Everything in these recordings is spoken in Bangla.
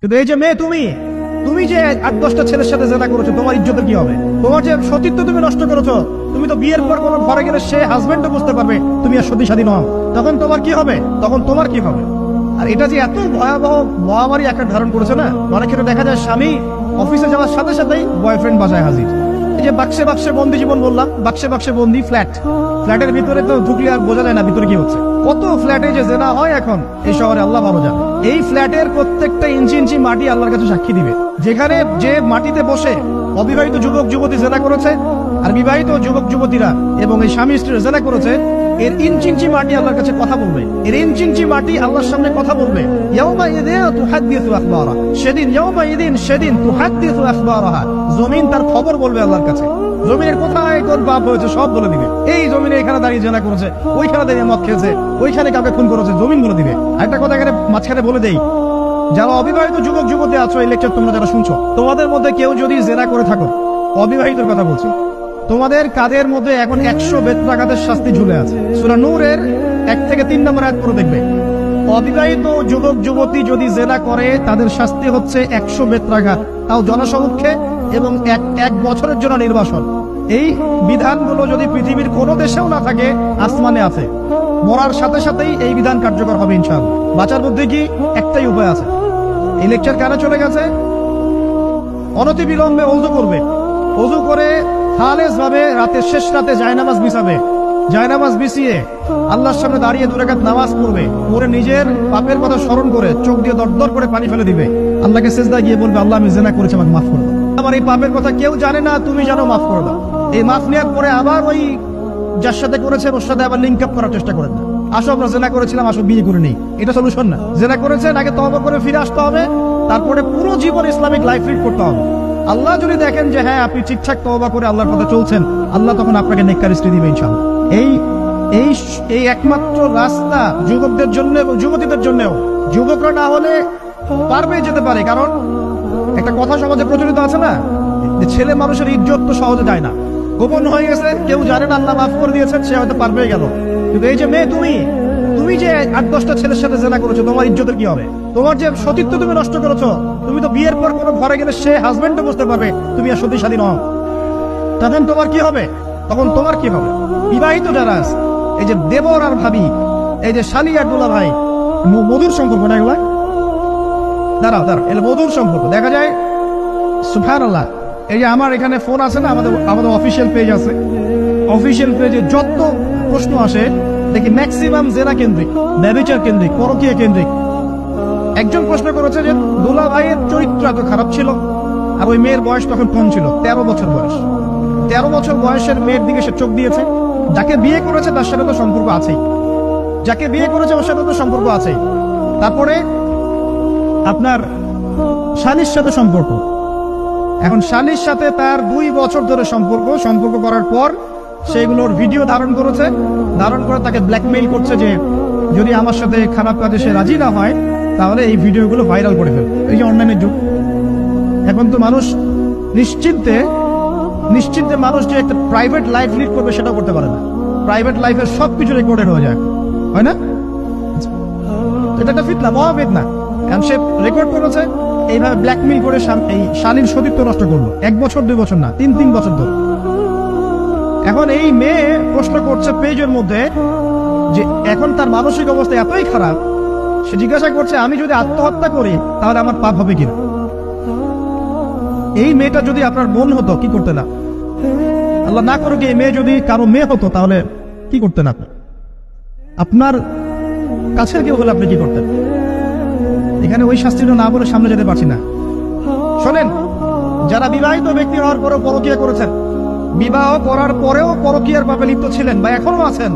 কিন্তু এই যে মেয়ে, তুমি তুমি যে 8-10টা ছেলের সাথে জেনা করেছো, তোমার ইজ্জতের কি হবে? তোমার যে সতীত্ব তুমি নষ্ট করেছো, তুমি তো বিয়ের পর কোনো ঘরে গেলে সে হাজবেন্ডও বুঝতে পারবে তুমি আর সতী স্বাধীন হও, তখন তোমার কি হবে? আর এটা যে এত ভয়াবহ মহামারী একটা ধারণ করেছে না, অনেক ক্ষেত্রে দেখা যায় স্বামী অফিসে যাওয়ার সাথে সাথেই বয়ফ্রেন্ড বাসায় হাজির। এই যে বাক্সে বাক্সে বন্দি জীবন বললাম, বাক্সে বাক্সে বন্দি ফ্ল্যাটের ভিতরে তো ঢুকলে আর বোঝা যায় না ভিতরে কি হচ্ছে। কত ফ্ল্যাটে যে জেনা হয় এখন এই শহরে, আল্লাহ ভালো জানে। এই ফ্ল্যাটের প্রত্যেকটা ইঞ্চি ইঞ্চি মাটি আল্লাহর কাছে সাক্ষী দিবে। যেখানে যে মাটিতে বসে অবিবাহিত যুবক যুবতী জেনা করেছে আর বিবাহিত যুবক যুবতীরা এবং এই স্বামী স্ত্রী জেনা করেছে, এর ইঞ্চি ইঞ্চি মাটি আল্লাহর কাছে কথা বলবে, এর ইঞ্চি ইঞ্চি মাটি আল্লাহর সামনে কথা বলবে। সেদিন তুহাদ্দিসু আখবারাহা, জমিন তার খবর বলবে আল্লাহর কাছে। জমিনের কোথায় কোন পাপ হয়েছে সব বলে দিবে। এই জমিনে এখানে দাঁড়িয়ে জেনা করেছে, ওইখানে দাঁড়িয়ে মদ খেয়েছে, ওইখানে কাউকে খুন করেছে, জমিন বলে দিবে। একটা কথা এখানে মাঝখানে বলে দেই, যারা অবিবাহিত যুবক যুবতী আছো, এই লেকচার তোমরা যারা শুনছো, তোমাদের মধ্যে কেউ যদি জেনা করে থাকো, অবিবাহিতর কথা বলছি, তোমাদের কাদের মধ্যে এখন 100 বেত্রাঘাতের শাস্তি ঝুলে আছে। সূরা নূরের 1 থেকে 3 নম্বর আয়াত পড়ে দেখবে, অবিবাহিত যুবক যুবতী যদি জেনা করে তাদের শাস্তি হচ্ছে 100 বেত্রাঘাত, তাও জনসমক্ষে, এবং এক বছরের জন্য নির্বাসন। এই বিধানগুলো যদি পৃথিবীর কোনো দেশেও না থাকে, আসমানে আছে। মরার সাথে সাথেই এই বিধান কার্যকর হবে ইনশাআল্লাহ। বাঁচার মধ্যে কি একটাই উপায় আছে। এই লেকচার কেন চলে গেছে? অনতি বিলম্বে ওযু করবে, ওযু করে খালেস ভাবে রাতের শেষ রাতে জায়নামাজ বিছাবে, জায়নামাজ বিছিয়ে আল্লাহর সামনে দাঁড়িয়ে 2 রাকাত নামাজ পড়বে, পড়ে নিজের পাপের কথা স্মরণ করে চোখ দিয়ে দরদর করে পানি ফেলে দিবে, আল্লাহকে সিজদা গিয়ে বলবে, আল্লাহ আমি জিনা করেছি, আমাকে মাফ করে দাও। আমার এই পাপের কথা কেউ জানে না, তুমি জানো, মাফ করে দাও। এই মাফ নেওয়ার পরে আবার ওই যার সাথে করেছেন ওর সাথে আবার লিঙ্ক আপ করার চেষ্টা করেন না। আসো আমরা জেনা করেছিলাম, আসো বিয়ে করে নেই, এটা সলিউশন না। জেনা করেছেন, আগে তওবা করে ফিরে আসতে হবে, তারপরে পুরো জীবন ইসলামিক লাইফ লিড করতে হবে। আল্লাহ যদি দেখেন যে হ্যাঁ আপনি ঠিকঠাক তওবা করে আল্লাহর পথে চলছেন, আল্লাহ তখন আপনাকে নেককার স্ত্রী দিবে ইনশাআল্লাহ। এই একমাত্র রাস্তা যুবকদের জন্য এবং যুবতীদের জন্যও। যুবকরা না হলে পারবে যেতে পারে, কারণ একটা কথা সমাজে প্রচলিত আছে না, যে ছেলে মানুষের ইজ্জত তো সহজে যায় না, গোপন হয়ে গেছে, কেউ জানে না, আল্লাহ মাফ করে দিয়েছেন, সে হয়তো পারবে গেল। কিন্তু এই যে মেয়ে, তুমি যে 8-10টা ছেলের সাথে জেনা করেছো, তোমার ইজ্জতের কি হবে? তোমার যে সতীত্ব তুমি নষ্ট করেছো, তুমি তো বিয়ের পর কোনো ঘরে গেলে সে হাজবেন্ডও বুঝতে পারবে তুমি আর সতী স্বাধীন হও, তখন তোমার কি হবে? বিবাহিত যারা আছে, এই যে দেবর আর ভাবি, এই যে শালি আর দুলা ভাই, মধুর সম্পর্ক না এগুলা? দাঁড়াও এগুলো মধুর সম্পর্ক। দেখা যায় সুবহানাল্লাহ, এই যে আমার এখানে ফোন আছে না, আমাদের অফিসিয়াল পেজ আছে, অফিসিয়াল পেজে যত প্রশ্ন আসে দেখি ম্যাক্সিমাম জেনা কেন্দ্রিক, ব্যভিচার কেন্দ্রিক, পরকীয়া কেন্দ্রিক। একজন প্রশ্ন করেছে যে দুলা ভাইয়ের চরিত্র এত খারাপ ছিল, আর ওই মেয়ের বয়স তখন কম ছিল, 13 বছর বয়স। 13 বছর বয়সের মেয়ের দিকে সে চোখ দিয়েছে। যাকে বিয়ে করেছে তার সাথে তো সম্পর্ক আছেই, যাকে বিয়ে করেছে ওর সাথে তো সম্পর্ক আছেই। তারপরে আপনার শালীর সাথে সম্পর্ক, এখন শালীর সাথে তার 2 বছর ধরে সম্পর্ক করার পর সেগুলোর ভিডিও ধারণ করে তাকে ব্ল্যাকমেইল করছে যে যদি আমার সাথে খারাপ কাজে সে রাজি না হয় তাহলে এই ভিডিওগুলো ভাইরাল করে ফেলবে। এই যে অনলাইনের যুগ, এখন তো মানুষ নিশ্চিন্তে মানুষ যে একটা প্রাইভেট লাইফ লিড করবে সেটাও করতে পারে না। প্রাইভেট লাইফের সবকিছু রেকর্ডেড হয়ে যায়, হয় না? এটা একটা ফিতনা, মহাফিতনা। কারণ সে রেকর্ড করেছে, এইভাবে ব্ল্যাকমেইল করে এই শালীর সতীত্ব নষ্ট করলো, 1 বছর 2 বছর না, 3 বছর ধরে। এখন এই মেয়ে প্রশ্ন করছে পেজের মধ্যে যে এখন তার মানসিক অবস্থা এতই খারাপ, সে জিজ্ঞাসা করছে আমি যদি আত্মহত্যা করি তাহলে আমার পাপ হবে কিনা। এই মেয়েটা যদি আপনার বোন হতো কি করতেন? আল্লাহ না করুক এই মেয়ে যদি কারো মেয়ে হতো তাহলে কি করতেন? আপনার কাছের কেউ হলে আপনি কি করতেন? এখানে ওই শাস্তিটা না বলে সামনে যেতে পারছি না। শোনেন, যারা বিবাহিত ব্যক্তি হওয়ার পরেও পরকীয়া করেছেন, বিবাহ করার পরেও পরকীয়ার পাপে লিপ্ত ছিলেন বা এখনো আছেন,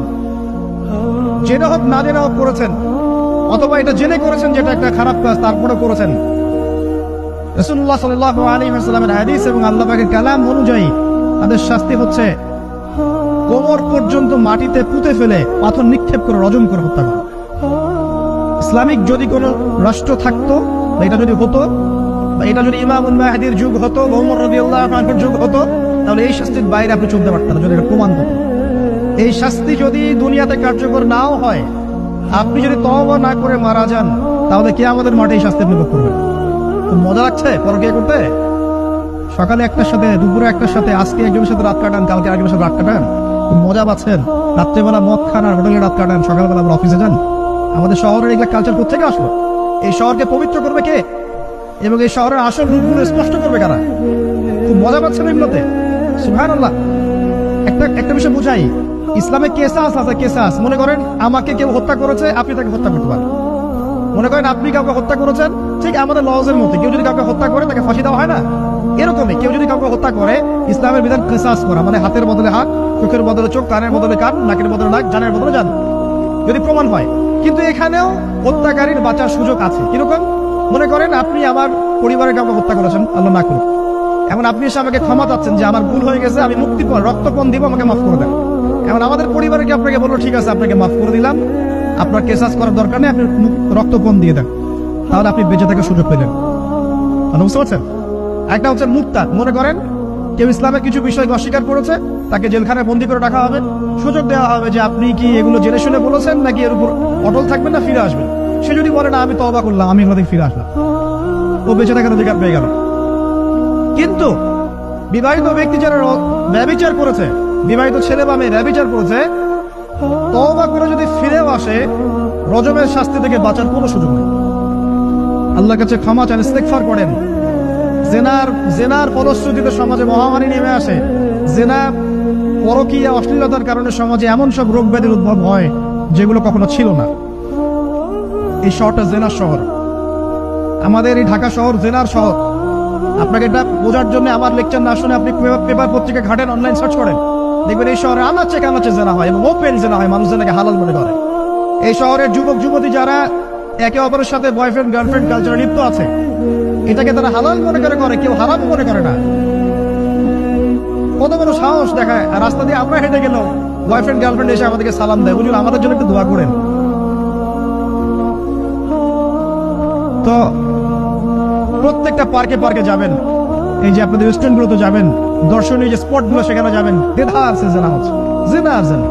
জেনে হোক না জেনে হোক করেছেন, অথবা এটা জেনে করেছেন যেটা একটা খারাপ কাজ তারপরে করেছেন, রাসূলুল্লাহ সাল্লাল্লাহু আলাইহি ওয়াসাল্লামের হাদিস এবং আল্লাহ পাকের কালাম অনুযায়ী তাদের শাস্তি হচ্ছে কোমর পর্যন্ত মাটিতে পুঁতে ফেলে পাথর নিক্ষেপ করে রজম করে হত্যা করা। ইসলামিক যদি কোন রাষ্ট্র থাকতো, এটা যদি হতো, বা এটা যদি ইমামুল মাহদির যুগ হতো, ওমর রাদিয়াল্লাহু আনহুর যুগ হতো, তাহলে এই শাস্তির বাইরে আপনি চলতে পারতেন না, যদি এটা প্রমাণ হতো। এই শাস্তি যদি দুনিয়াতে কার্যকর নাও হয়, আপনি যদি তওবা না করে মারা যান, তাহলে কিয়ামতের মাঠে এই শাস্তি আপনি ভোগ করবেন। মজা লাগছে পরকীয়া করতে? সকালে একটার সাথে, দুপুরে একটার সাথে, আজকে একজনের সাথে রাত কাটান, কালকে একজনের সাথে রাত কাটান, মজা পাচ্ছেন। রাত্রেবেলা মদ খান আর হোটেলে রাত কাটান, সকালবেলা আবার অফিসে যান। আমাদের শহরের এগুলা কালচার কোথেকে আসলো? এই শহরকে পবিত্র করবে কে এবং এই শহরের আসল রূপগুলো স্পষ্ট করবে কারা? খুব মজা পাচ্ছেন এগুলোতে। সুবহানাল্লাহ। একটা বিষয় বুঝাই, ইসলামে কেসাস আছে, কেসাস। মনে করেন আমাকে কেউ হত্যা করেছে, আপনি তাকে হত্যা করতে পারেন। মনে করেন আপনি কাউকে হত্যা করেছেন, ঠিক আমাদের লজের মধ্যে কেউ যদি কাউকে হত্যা করে তাকে ফাঁসি দেওয়া হয় না, এরকমই কেউ যদি কাউকে হত্যা করে ইসলামের বিধান কেসাস করা, মানে হাতের বদলে হাত, চোখের বদলে চোখ, কানের বদলে কান, নাকের বদলে নাক, জানের বদলে জান, যদি প্রমাণ হয়। কিন্তু এখানেও হত্যাকারীর বাঁচার সুযোগ আছে। কিরকম? মনে করেন আপনি আমার পরিবারের কাউকে হত্যা করেছেন, আল্লাহ না করুন, এখন আপনি এসে আমাকে ক্ষমা চাচ্ছেন যে আমার ভুল হয়ে গেছে, আমি মুক্তিপণ রক্তপণ দিব, আমাকে মাফ করে দেন। এখন আমাদের পরিবারে কি আপনাকে বললো ঠিক আছে আপনাকে মাফ করে দিলাম, আপনার কেসাস করার দরকার নেই, আপনি রক্তপণ দিয়ে দেন, তাহলে আপনি বেঁচে থাকার সুযোগ পেলেন। বুঝতে পারছেন? একটা হচ্ছে মুক্তা। মনে করেন কেউ ইসলামের কিছু বিষয়কে অস্বীকার করেছে, তাকে জেলখানায় বন্দী করে রাখা হবে, সুযোগ দেওয়া হবে যে আপনি কি এগুলো জেনে শুনে বলেছেন নাকি এর উপর অটল থাকবেন না ফিরে আসবেন। সে যদি বলে না আমি তওবা করলাম, আমি এগুলো থেকে ফিরে আসলাম, ও বেঁচে থাকার অধিকার পেয়ে গেল। কিন্তু বিবাহিত ব্যক্তি যারা ব্যভিচার করেছে, বিবাহিত ছেলে বা মেয়ে ব্যভিচার করেছে, তওবা করে যদি ফিরেও আসে, রজমের শাস্তি থেকে বাঁচার কোনো সুযোগ নেই। আল্লাহর কাছে ক্ষমা চান, ইস্তেগফার করেন। জেনার ফলশ্রুতিতে সমাজে মহামারী নেমে আসে। জেনা, পরকীয়া, অশ্লীলতার কারণে সমাজে এমন সব রোগ ব্যাধির উদ্ভব হয় যেগুলো কখনো ছিল না। এই শহরটা জেনার শহর, আমাদের এই ঢাকা শহর জেনার শহর। আপনাকে এটা বোঝার জন্য আমার লেকচার না শুনে আপনি পেপার পত্রিকা ঘাটেন, অনলাইন সার্চ করেন, দেখবেন এই শহরে আনাচে কানাচে জেনা হয় এবং ওপেন জেনা হয়, মানুষ জেনাকে হালাল মনে করে। এই শহরের যুবক যুবতী যারা একে অপরের সাথে বয়ফ্রেন্ড গার্লফ্রেন্ড কালচারে লিপ্ত আছে, এটাকে তারা হালাল মনে করে, কেউ হারাম মনে করে না। কত বড় সাহস দেখায়। আর রাস্তা দিয়ে আমরা হেঁটে গেল, বয়ফ্রেন্ড গার্লফ্রেন্ড এসে আমাদেরকে সালাম দেয়, বুঝলো আমাদের জন্য একটু দোয়া করেন। তো প্রত্যেকটা পার্কে পার্কে যাবেন, এই যে আপনাদের রেস্টুরেন্ট গুলোতে যাবেন, দর্শনীয় যে স্পট গুলো সেখানে যাবেন, দেধা আছে জেনা হচ্ছে, জেনা আর জেনা।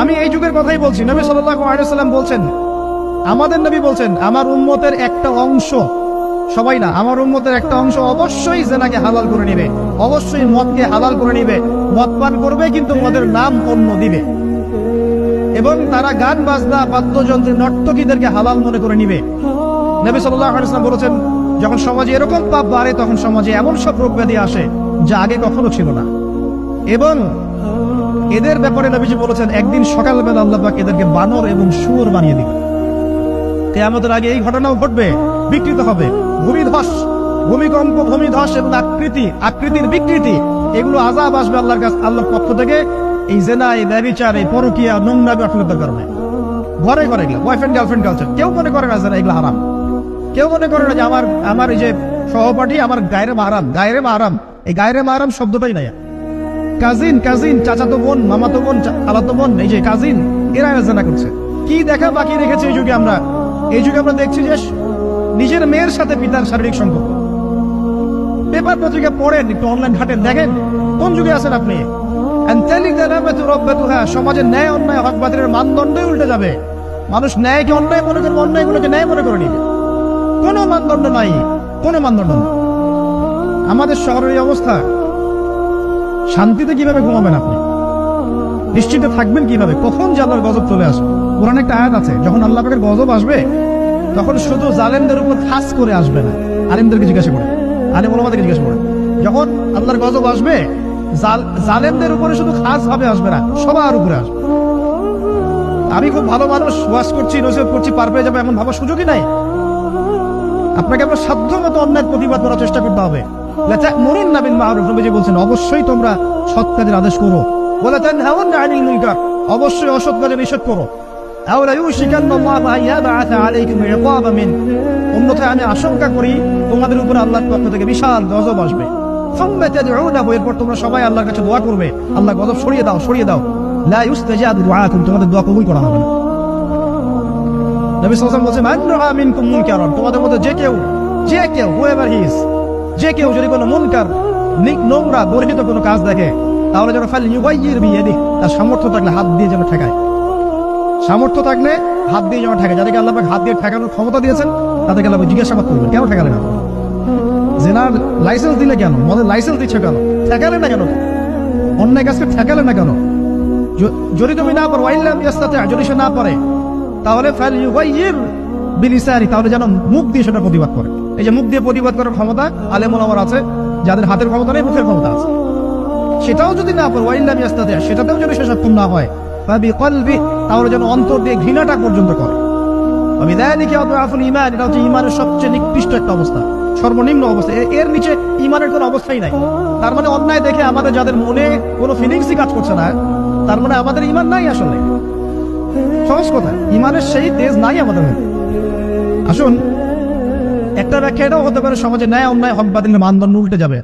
আমি এই যুগের কথাই বলছি। নবী সাল্লাল্লাহু আলাইহি ওয়াসাল্লাম বলছেন, আমাদের নবী বলছেন আমার উম্মতের একটা অংশ, সবাই না, আমার উম্মতের একটা অংশ অবশ্যই জেনাকে হালাল করে নিবে, অবশ্যই মদকে হালাল করে নিবে, মদ পান করবে কিন্তু মদের নাম অন্য দিবে, এবং তারা গান বাজনা বাদ্যযন্ত্রের নর্তকীদেরকে হালাল মনে করে নিবে। নবী সাল্লাল্লাহু আলাইহি ওয়াসাল্লাম বলেছেন, যখন সমাজে এরকম পাপ বাড়ে তখন সমাজে এমন সব রোগ ব্যাধি আসে যা আগে কখনো ছিল না। এবং এদের ব্যাপারে নবীজি বলেছেন, একদিন সকালবেলা আল্লাহ পাক এদেরকে বানর এবং শুয়োর বানিয়ে দিবে। কিয়ামতের আগে এই ঘটনাও ঘটবে, বিকৃত হবে। ভূমিধস, ভূমিকম্প, ভূমিধস এবং আকৃতির বিকৃতি, এগুলো আযাব আসবে আল্লাহর পক্ষ থেকে। এই জেনা, এই ব্যভিচার, এই পরকীয়া, নোংরামি, অশ্লীলতার কারণে ঘরে ঘরে এগুলো বয়ফ্রেন্ড গার্লফ্রেন্ড কালচার। কেউ মনে করে না জেনা এগুলো হারাম, কেউ মনে করে না যে আমার এই যে সহপাঠী আমার গায়রে মাহারাম। এই গায়রে মাহারাম শব্দটাই নাই। কাজিন, চাচাতো বোন, মামাতো বোন, খালাতো বোন, এই যে কাজিন, এরা জেনা করছে। কি দেখা বাকি রেখেছে এই যুগে আমরা? এই যুগে আমরা দেখছি যে নিজের মেয়ের সাথে পিতার শারীরিক সম্পর্ক। পেপার পত্রিকা পড়েন, একটু অনলাইন ঘাটেন, দেখেন কোন যুগে আছেন আপনি। সমাজের ন্যায় অন্যায়, হক বাতিলের মানদণ্ডই উল্টে যাবে। মানুষ ন্যায়কে অন্যায় মনে করবে, অন্যায়গুলোকে ন্যায় মনে করে নিবে। কোনো মানদণ্ড নাই, কোনো মানদণ্ড নেই। আমাদের শহরের এই অবস্থা, শান্তিতে কিভাবে ঘুমাবেন আপনি? নিশ্চিত থাকবেন কিভাবে? কখন যে আল্লাহর গজব চলে আসবে? কোরআনে একটা আয়াত আছে, যখন আল্লাহ পাকের গজব আসবে তখন শুধু জালেমদের উপর খাস করে আসবে না। আলেমদেরকে জিজ্ঞাসা করে, আলেম ওলামাদেরকে জিজ্ঞাসা করে, যখন আল্লাহর গজব আসবে জালেমদের উপরে শুধু খাস ভাবে আসবে না, সবার উপরে আসবে। আমি খুব ভালো মানুষ, ওয়াজ করছি, নসিহত করছি, পার পেয়ে যাবে এমন ভাবার সুযোগই নাই। আপনাকে আপনার সাধ্য মতো অন্যায় প্রতিবাদ করার চেষ্টা করতে হবে। লাতা'মুরুন্না বিল মা'রুফ, নবীজি বলছেন অবশ্যই তোমরা সৎ কাজের আদেশ করো। ওয়ালা তানহাউন্না আনিল মুনকার, অবশ্যই অসৎ কাজের নিষেধ করো। আও লা ইউশিকান্নাল্লাহু আন ইয়াবআথা আলাইকুম ইকাবাম মিন, অন্যথায় আমি আশঙ্কা করি তোমাদের উপর আল্লাহর পক্ষ থেকে বিশাল গজব আসবে। সুম্মা তাদউনাহু, এরপর তোমরা সবাই আল্লাহর কাছে দোয়া করবে, আল্লাহ গজব সরিয়ে দাও। লা ইউস্তাজাবু দুআকুম, তোমাদের দোয়া কবুল করা হবে না। নবী সাল্লাল্লাহু আলাইহি ওয়াসাল্লাম বলেছেন, মান রাআ মিনকুম মুনকারান, তোমাদের মধ্যে যে কেউ whoever he is, যে কেউ যদি কোনো মুনকার, নোংরা, বর্জিত কোনো কাজ দেখে, তাহলে যেন ফালইউগাইয়ির বিয়াদিহি, তার সামর্থ্য থাকলে হাত দিয়ে যেন ঠেকায়। সামর্থ্য থাকলে হাত দিয়ে যেন ঠেকায়। যাদেরকে আল্লাহ পাক হাত দিয়ে ঠেকানোর ক্ষমতা দিয়েছেন তাদেরকে আল্লাহ জিজ্ঞাসাবাদ করবেন, কেন ঠেকালেন? জেনার লাইসেন্স দিলে কেন, মদের লাইসেন্স দিচ্ছে কেন, ঠেকালে না কেন, অন্যায় কাজকে ঠেকালে না কেন? যদি তুমি না পারো, ওয়াইল্লাম ইয়াস্তাতি, যদি সে না পারে, তাহলে ফালইয়ুগাইয়ির বিলিসানি, তাহলে যেন মুখ দিয়ে সেটা প্রতিবাদ করে। এই যে মুখ দিয়ে প্রতিবাদ করার ক্ষমতা আলেম ওলামার আছে, যাদের হাতের ক্ষমতা নেই, মুখের ক্ষমতা আছে। সেটাও যদি না পারে, ওয়াইল্লাম ইয়াস্তাতি, সেটাতেও যদি সে সক্ষম না হয়, ফাবিকলবি, তাহলে যেন অন্তর দিয়ে ঘৃণাটা পর্যন্ত করে। বিযালিকা আদআফুল ঈমান, এটা হচ্ছে ঈমানের সবচেয়ে নিকৃষ্ট একটা অবস্থা, সর্বনিম্ন অবস্থা। এর নিচে ঈমানের কোনো অবস্থাই নাই। তার মানে অন্যায় দেখে আমাদের যাদের মনে কোনো ফিলিংসই কাজ করছে না, তার মানে আমাদের ঈমান নাই আসলে। সহজ কথা, ঈমানের সেই তেজ নাই আমাদের মধ্যে। আসুন, একটা ব্যাখ্যা এটাও হতে পারে, সমাজে ন্যায় অন্যায় হক বাতিলের মানদণ্ড উল্টে যাবে।